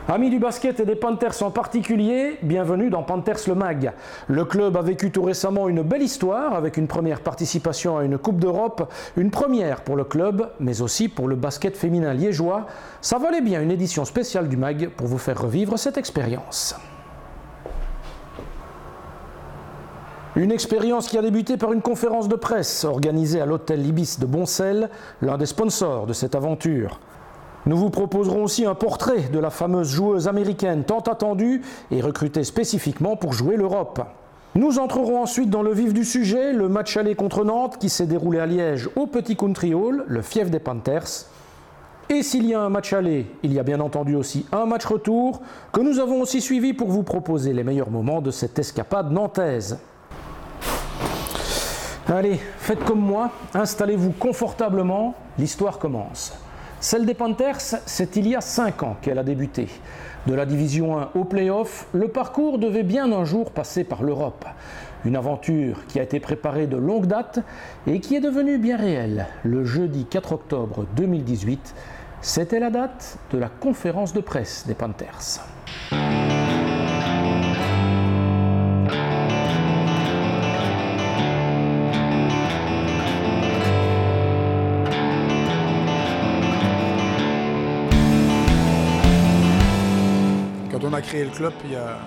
Amis du basket et des Panthers en particulier, bienvenue dans Panthers le Mag. Le club a vécu tout récemment une belle histoire avec une première participation à une Coupe d'Europe, une première pour le club, mais aussi pour le basket féminin liégeois. Ça valait bien une édition spéciale du Mag pour vous faire revivre cette expérience. Une expérience qui a débuté par une conférence de presse organisée à l'hôtel Ibis de Boncel, l'un des sponsors de cette aventure. Nous vous proposerons aussi un portrait de la fameuse joueuse américaine tant attendue et recrutée spécifiquement pour jouer l'Europe. Nous entrerons ensuite dans le vif du sujet, le match aller contre Nantes qui s'est déroulé à Liège au Petit Country Hall, le fief des Panthers. Et s'il y a un match aller, il y a bien entendu aussi un match retour que nous avons aussi suivi pour vous proposer les meilleurs moments de cette escapade nantaise. Allez, faites comme moi, installez-vous confortablement, l'histoire commence. Celle des Panthers, c'est il y a 5 ans qu'elle a débuté. De la Division 1 au Play-off, le parcours devait bien un jour passer par l'Europe. Une aventure qui a été préparée de longue date et qui est devenue bien réelle. Le jeudi 4 octobre 2018, c'était la date de la conférence de presse des Panthers. On a créé le club il y a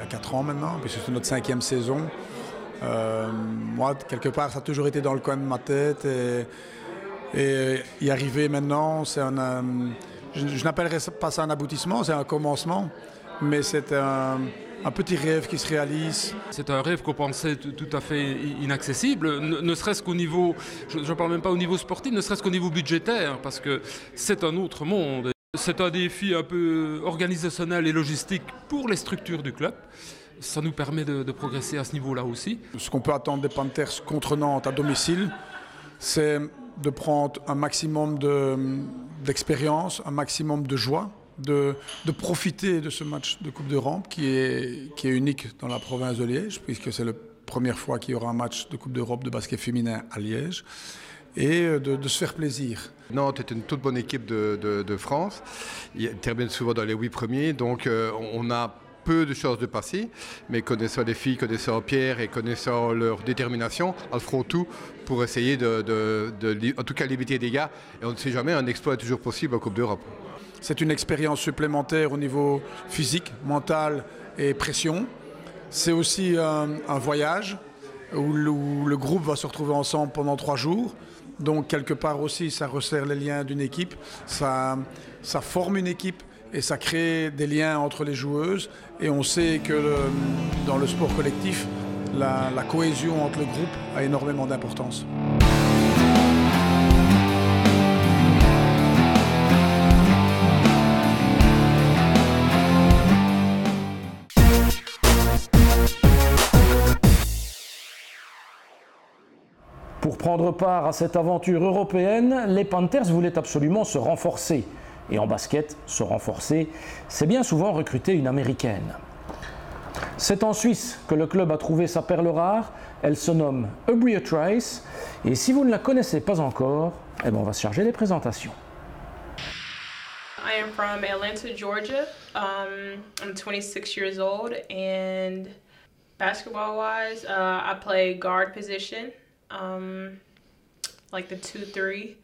4 ans maintenant, puisque c'est notre 5e saison. Moi, quelque part, ça a toujours été dans le coin de ma tête. Et y arriver maintenant, je n'appellerais pas ça un aboutissement, c'est un commencement. Mais c'est un petit rêve qui se réalise. C'est un rêve qu'on pensait tout à fait inaccessible, ne serait-ce qu'au niveau, je ne parle même pas au niveau sportif, ne serait-ce qu'au niveau budgétaire, parce que c'est un autre monde. C'est un défi un peu organisationnel et logistique pour les structures du club. Ça nous permet de progresser à ce niveau-là aussi. Ce qu'on peut attendre des Panthers contre Nantes à domicile, c'est de prendre un maximum d'expérience, un maximum de joie, de profiter de ce match de Coupe d'Europe qui est unique dans la province de Liège, puisque c'est la première fois qu'il y aura un match de Coupe d'Europe de basket féminin à Liège. Et de se faire plaisir. Nantes est une toute bonne équipe de France. Ils terminent souvent dans les 8 premiers, donc on a peu de chances de passer. Mais connaissant les filles, connaissant Pierre et connaissant leur détermination, elles feront tout pour essayer en tout cas limiter les dégâts. Et on ne sait jamais, un exploit est toujours possible en Coupe d'Europe. C'est une expérience supplémentaire au niveau physique, mental et pression. C'est aussi un voyage où le groupe va se retrouver ensemble pendant 3 jours. Donc, quelque part aussi, ça resserre les liens d'une équipe, ça forme une équipe et ça crée des liens entre les joueuses. Et on sait que dans le sport collectif, la cohésion entre le groupe a énormément d'importance. Pour prendre part à cette aventure européenne, les Panthers voulaient absolument se renforcer. Et en basket, se renforcer, c'est bien souvent recruter une américaine. C'est en Suisse que le club a trouvé sa perle rare. Elle se nomme Abria Trice. Et si vous ne la connaissez pas encore, on va se charger des présentations. I am from Atlanta, Georgia. I'm 26 years old, and basketball-wise, I play guard position. Like the 2-3.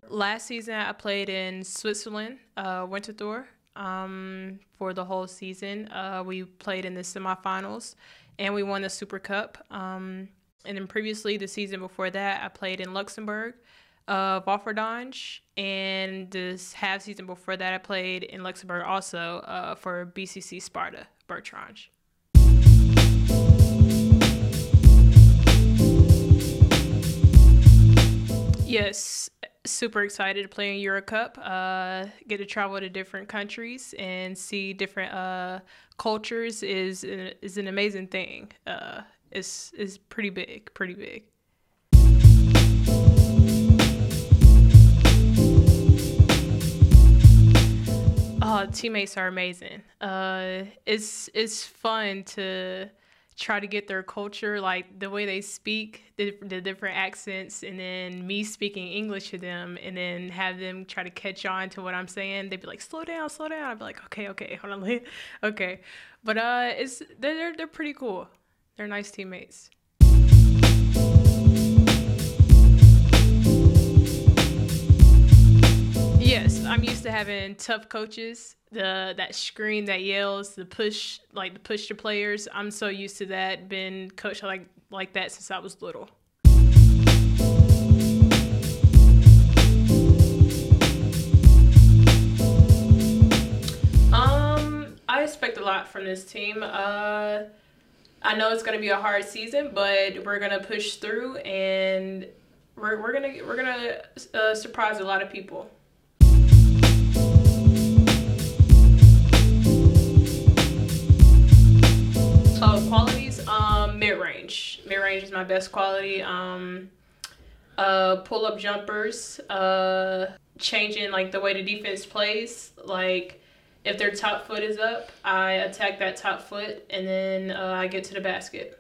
Last season I played in Switzerland, Winterthur, for the whole season. We played in the semifinals and we won the Super Cup. And then previously, the season before that, I played in Luxembourg. Walferdonge, and this half season before that I played in Luxembourg also for BCC Sparta, Bertrange. Yes, super excited to play in Eurocup, get to travel to different countries and see different cultures is an amazing thing. It's pretty big. Teammates are amazing. It's fun to try to get their culture, like the way they speak, the different accents, and then me speaking English to them, and then have them try to catch on to what I'm saying. They'd be like, slow down. I'd be like, okay, hold on, okay. But they're pretty cool. They're nice teammates. Yes, I'm used to having tough coaches. That scream, that yells, the push the players. I'm so used to that. Been coached like that since I was little. I expect a lot from this team. I know it's going to be a hard season, but we're going to push through, and we're gonna surprise a lot of people. Qualities, mid-range. Mid-range is my best quality. Pull-up jumpers, changing like the way the defense plays. Like if their top foot is up, I attack that top foot, and then I get to the basket.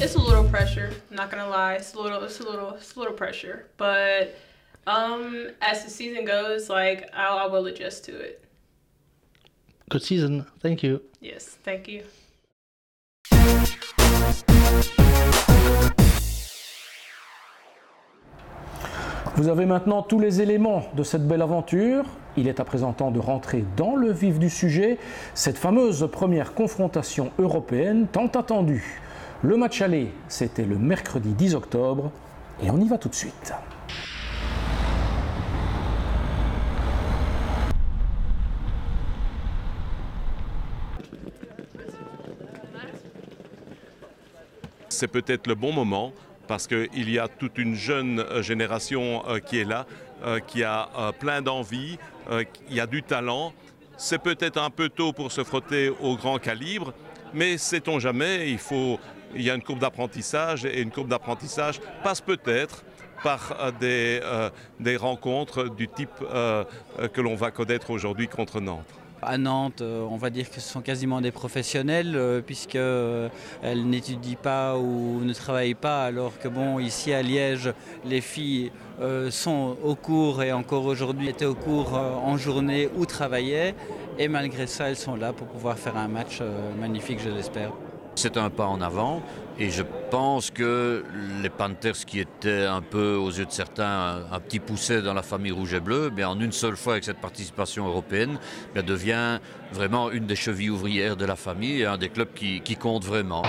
It's a little pressure. I'm not gonna lie. It's a little pressure, but. As the season goes, like I will adjust to it. Good season. Thank you. Yes, thank you. Vous avez maintenant tous les éléments de cette belle aventure. Il est à présent temps de rentrer dans le vif du sujet, cette fameuse première confrontation européenne tant attendue. Le match aller, c'était le mercredi 10 octobre, et on y va tout de suite. C'est peut-être le bon moment parce qu'il y a toute une jeune génération qui est là, qui a plein d'envie, il y a du talent. C'est peut-être un peu tôt pour se frotter au grand calibre, mais sait-on jamais, il y a une courbe d'apprentissage, et une courbe d'apprentissage passe peut-être par des rencontres du type que l'on va connaître aujourd'hui contre Nantes. À Nantes, on va dire que ce sont quasiment des professionnels puisqu'elles n'étudient pas ou ne travaillent pas, alors que bon, ici à Liège, les filles sont au cours et encore aujourd'hui étaient au cours en journée ou travaillaient, et malgré ça, elles sont là pour pouvoir faire un match magnifique, je l'espère. C'est un pas en avant et je pense que les Panthers, qui étaient un peu aux yeux de certains un petit poucet dans la famille rouge et bleue, bien en une seule fois avec cette participation européenne, bien devient vraiment une des chevilles ouvrières de la famille et un des clubs qui compte vraiment.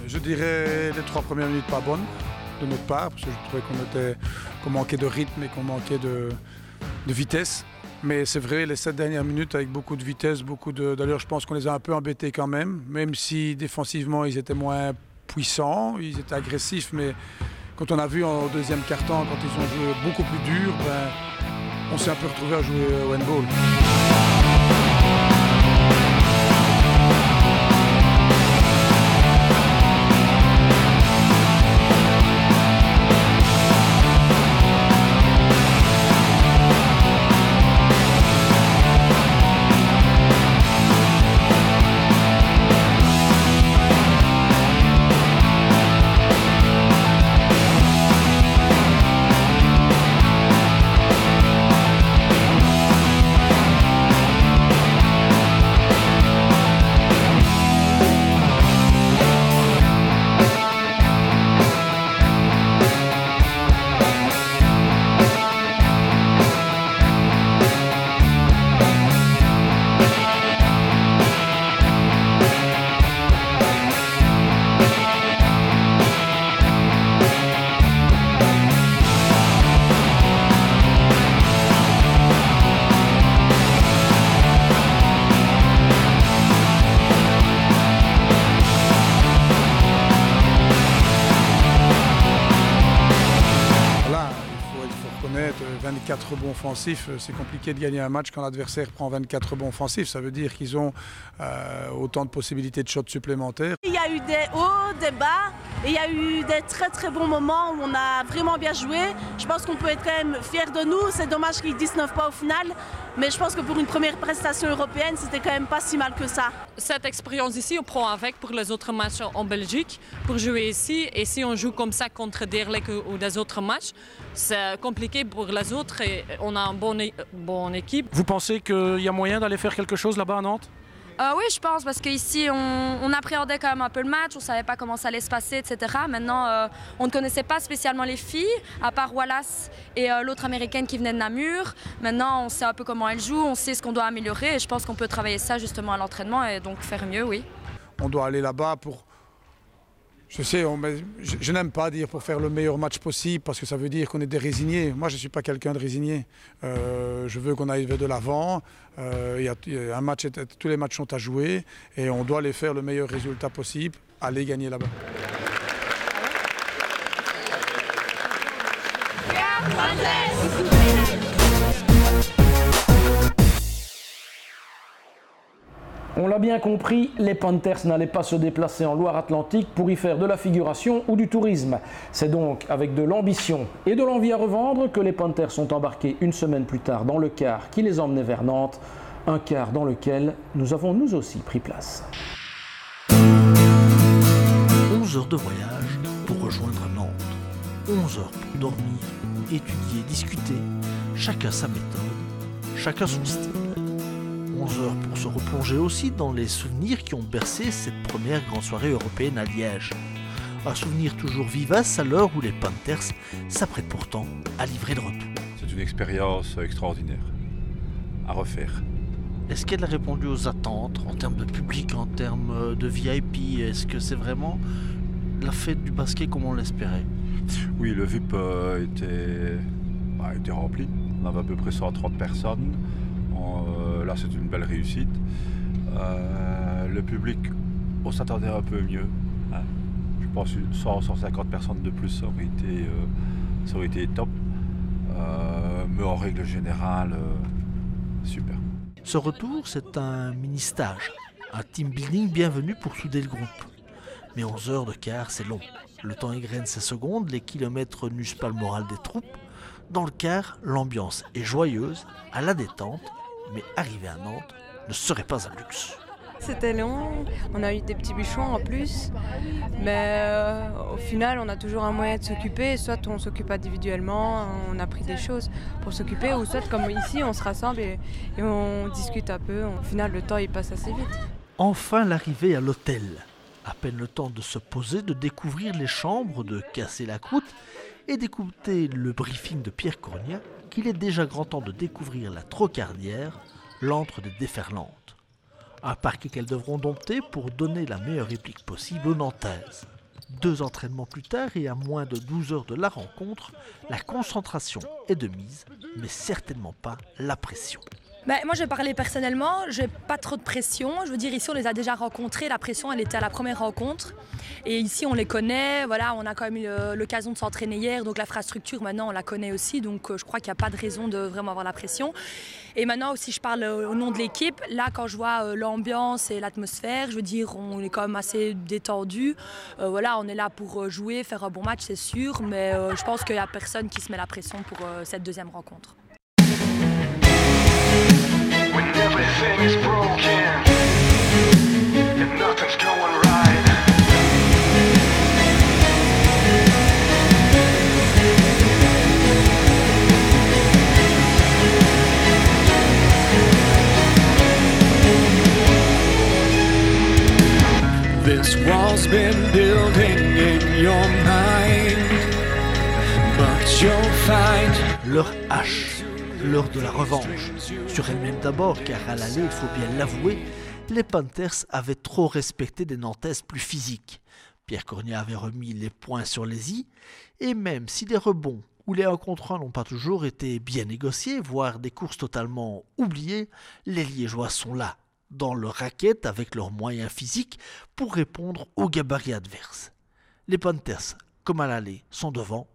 Je dirais les 3 premières minutes pas bonnes de notre part, parce que je trouvais qu'on manquait de rythme et qu'on manquait de vitesse. Mais c'est vrai, les 7 dernières minutes avec beaucoup de vitesse, d'ailleurs je pense qu'on les a un peu embêtés quand même si défensivement ils étaient moins puissants, ils étaient agressifs, mais quand on a vu en deuxième quart-temps, quand ils ont joué beaucoup plus dur, on s'est un peu retrouvé à jouer au handball. 24 rebonds offensifs. C'est compliqué de gagner un match quand l'adversaire prend 24 rebonds offensifs. Ça veut dire qu'ils ont autant de possibilités de shots supplémentaires. Il y a eu des hauts, des bas, et il y a eu des très très bons moments où on a vraiment bien joué. Je pense qu'on peut être quand même fiers de nous. C'est dommage qu'ils ne 19 pas au final, mais je pense que pour une première prestation européenne, c'était quand même pas si mal que ça. Cette expérience ici, on prend avec pour les autres matchs en Belgique, pour jouer ici. Et si on joue comme ça contre Anderlecht ou des autres matchs, c'est compliqué pour les autres et on a une bonne équipe. Vous pensez qu'il y a moyen d'aller faire quelque chose là-bas à Nantes ? Oui, je pense, parce qu'ici, on appréhendait quand même un peu le match, on ne savait pas comment ça allait se passer, etc. Maintenant, on ne connaissait pas spécialement les filles, à part Wallace et l'autre américaine qui venait de Namur. Maintenant, on sait un peu comment elles jouent, on sait ce qu'on doit améliorer, et je pense qu'on peut travailler ça justement à l'entraînement et donc faire mieux, oui. On doit aller là-bas pour... Je sais, je n'aime pas dire pour faire le meilleur match possible parce que ça veut dire qu'on est des résignés. Moi, je ne suis pas quelqu'un de résigné. Je veux qu'on aille de l'avant. Tous les matchs sont à jouer et on doit aller faire le meilleur résultat possible, aller gagner là-bas. On l'a bien compris, les Panthers n'allaient pas se déplacer en Loire-Atlantique pour y faire de la figuration ou du tourisme. C'est donc avec de l'ambition et de l'envie à revendre que les Panthers sont embarqués une semaine plus tard dans le car qui les emmenait vers Nantes, un car dans lequel nous avons nous aussi pris place. 11 heures de voyage pour rejoindre Nantes. 11 heures pour dormir, étudier, discuter. Chacun sa méthode, chacun son style. 11 heures pour se replonger aussi dans les souvenirs qui ont bercé cette première grande soirée européenne à Liège. Un souvenir toujours vivace à l'heure où les Panthers s'apprêtent pourtant à livrer le retour. C'est une expérience extraordinaire à refaire. Est-ce qu'elle a répondu aux attentes en termes de public, en termes de VIP? Est-ce que c'est vraiment la fête du basket comme on l'espérait? Oui, le VIP était rempli. On avait à peu près 130 personnes. Là, c'est une belle réussite. Le public, on s'attendait un peu mieux. Hein. Je pense 100-150 personnes de plus, ça aurait été top. Mais en règle générale, super. Ce retour, c'est un mini-stage, un team building bienvenu pour souder le groupe. Mais 11 heures de car, c'est long. Le temps égrène ses secondes, les kilomètres n'usent pas le moral des troupes. Dans le car, l'ambiance est joyeuse, à la détente, mais arriver à Nantes ne serait pas un luxe. C'était long, on a eu des petits bûchons en plus, mais au final on a toujours un moyen de s'occuper, soit on s'occupe individuellement, on a pris des choses pour s'occuper, ou soit comme ici on se rassemble et on discute un peu, au final le temps il passe assez vite. Enfin l'arrivée à l'hôtel, à peine le temps de se poser, de découvrir les chambres, de casser la croûte et d'écouter le briefing de Pierre Cornia, qu'il est déjà grand temps de découvrir la Trocardière, l'antre des déferlantes. Un parquet qu'elles devront dompter pour donner la meilleure réplique possible aux Nantaises. 2 entraînements plus tard et à moins de 12 heures de la rencontre, la concentration est de mise, mais certainement pas la pression. Moi, je vais parler personnellement, j'ai pas trop de pression. Je veux dire, ici, on les a déjà rencontrés. La pression, elle était à la première rencontre. Et ici, on les connaît. Voilà, on a quand même eu l'occasion de s'entraîner hier. Donc, l'infrastructure, maintenant, on la connaît aussi. Donc, je crois qu'il n'y a pas de raison de vraiment avoir la pression. Et maintenant, aussi, je parle au nom de l'équipe. Là, quand je vois l'ambiance et l'atmosphère, je veux dire, on est quand même assez détendu. Voilà, on est là pour jouer, faire un bon match, c'est sûr. Mais je pense qu'il n'y a personne qui se met la pression pour cette deuxième rencontre. When everything is broken and nothing's going right, this wall's been building in your mind, but you'll find leur H. L'heure de la revanche. Sur elle-même d'abord, car à l'aller, il faut bien l'avouer, les Panthers avaient trop respecté des Nantaises plus physiques. Pierre Cornia avait remis les points sur les i, et même si les rebonds ou les 1 contre 1 n'ont pas toujours été bien négociés, voire des courses totalement oubliées, les Liégeois sont là, dans leur raquette avec leurs moyens physiques, pour répondre aux gabarits adverses. Les Panthers, comme à l'aller, sont devant,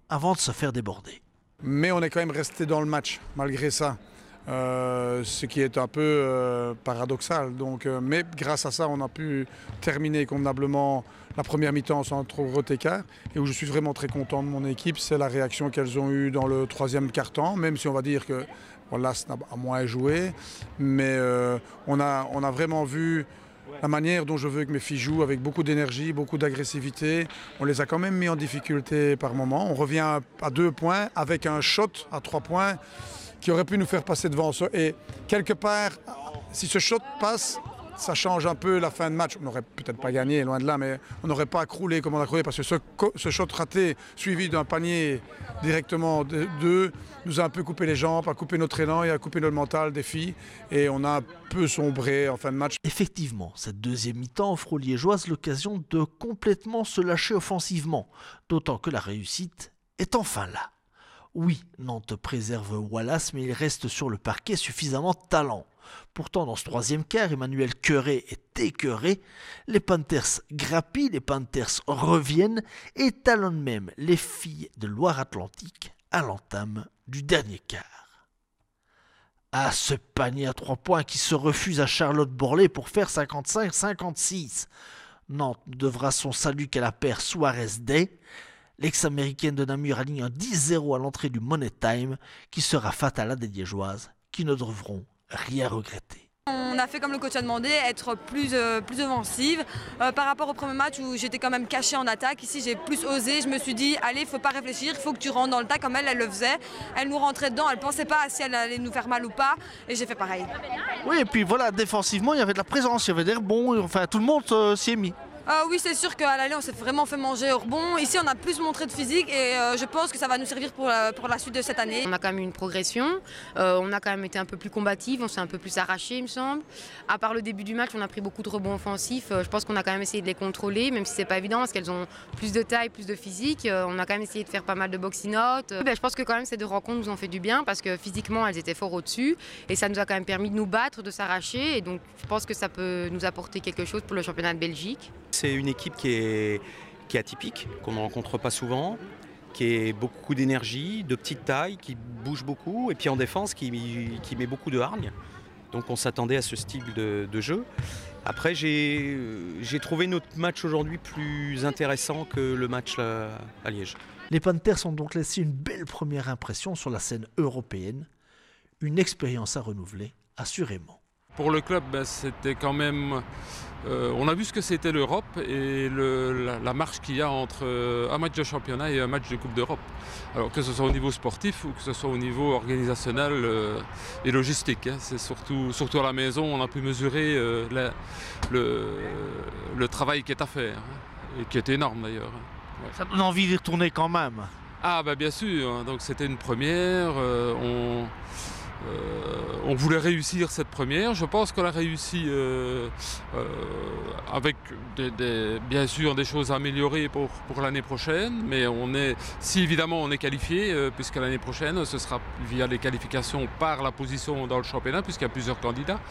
avant de se faire déborder. Mais on est quand même resté dans le match, malgré ça. Ce qui est un peu paradoxal. Donc, mais grâce à ça, on a pu terminer convenablement la première mi-temps sans trop gros écart. Et où je suis vraiment très content de mon équipe, c'est la réaction qu'elles ont eue dans le troisième quart-temps, même si on va dire que voilà, ça a moins joué. Mais on a vraiment vu la manière dont je veux que mes filles jouent, avec beaucoup d'énergie, beaucoup d'agressivité. On les a quand même mis en difficulté par moment. On revient à 2 points avec un shot à 3 points qui aurait pu nous faire passer devant. Et quelque part, si ce shot passe, ça change un peu la fin de match. On n'aurait peut-être pas gagné, loin de là, mais on n'aurait pas croulé comme on a croulé parce que ce shot raté, suivi d'un panier directement de 2, nous a un peu coupé les jambes, a coupé notre élan et a coupé notre mental des filles. Et on a un peu sombré en fin de match. Effectivement, cette deuxième mi-temps offre aux Liégeoises l'occasion de complètement se lâcher offensivement, d'autant que la réussite est enfin là. Oui, Nantes préserve Wallace, mais il reste sur le parquet suffisamment de talent. Pourtant, dans ce troisième quart, Emmanuel Queuret est écœuré. Les Panthers grappillent, les Panthers reviennent et talonnent même les filles de Loire-Atlantique à l'entame du dernier quart. Ah, ce panier à 3 points qui se refuse à Charlotte Borlée pour faire 55-56. Nantes devra son salut qu'à la paire Suarez-Day. L'ex-américaine de Namur aligne un 10-0 à l'entrée du Money Time qui sera fatal à des Liégeoises qui ne devront rien regretter. On a fait comme le coach a demandé, être plus offensive. Par rapport au premier match où j'étais quand même cachée en attaque, ici j'ai plus osé. Je me suis dit, allez, il ne faut pas réfléchir, il faut que tu rentres dans le tas comme elle le faisait. Elle nous rentrait dedans, elle ne pensait pas si elle allait nous faire mal ou pas. Et j'ai fait pareil. Oui, et puis voilà, défensivement, il y avait de la présence, il y avait des rebonds, enfin tout le monde s'y est mis. Oui, c'est sûr qu'à l'aller, on s'est vraiment fait manger au rebond. Ici, on a plus montré de physique et je pense que ça va nous servir pour la suite de cette année. On a quand même eu une progression, on a quand même été un peu plus combative, on s'est un peu plus arraché, il me semble. À part le début du match, on a pris beaucoup de rebonds offensifs. Je pense qu'on a quand même essayé de les contrôler, même si c'est pas évident parce qu'elles ont plus de taille, plus de physique. On a quand même essayé de faire pas mal de boxing out. Je pense que quand même ces 2 rencontres nous ont fait du bien parce que physiquement, elles étaient fort au-dessus et ça nous a quand même permis de nous battre, de s'arracher. Et donc, je pense que ça peut nous apporter quelque chose pour le championnat de Belgique. C'est une équipe qui est atypique, qu'on ne rencontre pas souvent, qui a beaucoup d'énergie, de petite taille, qui bouge beaucoup, et puis en défense qui met beaucoup de hargne. Donc on s'attendait à ce style de jeu. Après, j'ai trouvé notre match aujourd'hui plus intéressant que le match à Liège. Les Panthers ont donc laissé une belle première impression sur la scène européenne. Une expérience à renouveler, assurément. Pour le club, c'était quand même... on a vu ce que c'était l'Europe et la marche qu'il y a entre un match de championnat et un match de Coupe d'Europe. Alors que ce soit au niveau sportif ou que ce soit au niveau organisationnel et logistique. C'est surtout à la maison, on a pu mesurer le travail qui est à faire, et qui est énorme d'ailleurs. Ouais. Ça donne envie d'y retourner quand même. Ah bien sûr, donc c'était une première. On voulait réussir cette première. Je pense qu'on a réussi avec bien sûr des choses à améliorer pour l'année prochaine. Mais si évidemment on est qualifié, puisque l'année prochaine ce sera via les qualifications par la position dans le championnat, puisqu'il y a plusieurs candidats.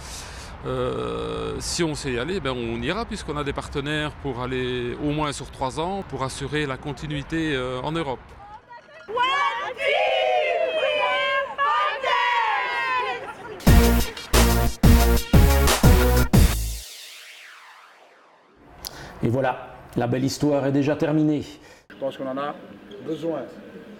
Si on sait y aller, on ira puisqu'on a des partenaires pour aller au moins sur 3 ans pour assurer la continuité en Europe. Et voilà, la belle histoire est déjà terminée. Je pense qu'on en a besoin.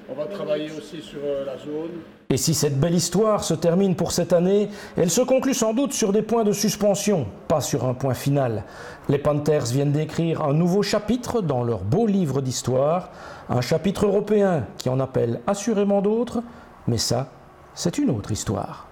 On va travailler aussi sur la zone. Et si cette belle histoire se termine pour cette année, elle se conclut sans doute sur des points de suspension, pas sur un point final. Les Panthers viennent d'écrire un nouveau chapitre dans leur beau livre d'histoire, un chapitre européen qui en appelle assurément d'autres, mais ça, c'est une autre histoire.